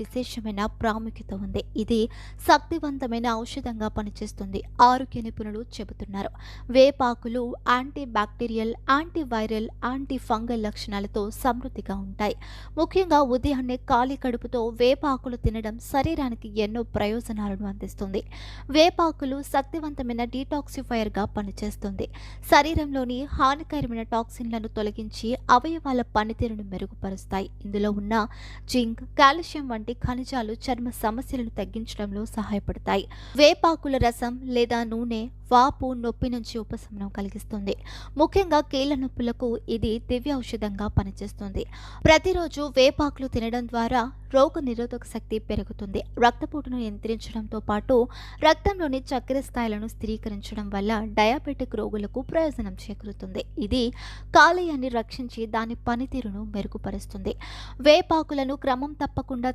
విశేషమైన ప్రాముఖ్యత ఉంది. ఇది శక్తివంతమైన ఔషధంగా పనిచేస్తుంది. ఆరోగ్య నిపుణులు చెబుతున్నారు. వేపాకులు anti bacterial, anti viral, anti fungal లక్షణాలతో సమృద్ధిగా ఉంటాయి. ముఖ్యంగా ఉదయాన్నే ఖాళీ కడుపుతో వేపాకులు తినడం శరీరానికి ఎన్నో ప్రయోజనాలను అందిస్తుంది. వేపాకులు శక్తివంతమైన డీటాక్సిఫైయర్గా పనిచేస్తుంది. శరీరంలోని హానికరమైన టాక్సిన్లను తొలగించి అవయవాల పనితీరును మెరుగుపరుస్తాయి. ఇందులో ఉన్న జింక్, కాల్షియం వంటి ఖనిజాలు చర్మ సమస్యలను తగ్గించడంలో సహాయపడతాయి. వేపాకుల రసం లేదా నూనె వాపు, నొప్పి నుంచి ఉపశమనం కలిగిస్తుంది. ముఖ్యంగా కీళ్ల నొప్పులకు ఇది దివ్య ఔషధంగా పనిచేస్తుంది. ప్రతిరోజు వేపాకులు తినడం ద్వారా రోగ నిరోధక శక్తి పెరుగుతుంది. రక్తపోటును నియంత్రించడంతో పాటు రక్తంలోని చక్కెర స్థాయిలను స్థిరీకరించడం వల్ల డయాబెటిక్ రోగులకు ప్రయోజనం చేకూరుతుంది. ఇది కాలేయాన్ని రక్షించి దాని పనితీరును మెరుగుపరుస్తుంది. వేపాకులను క్రమం తప్పకుండా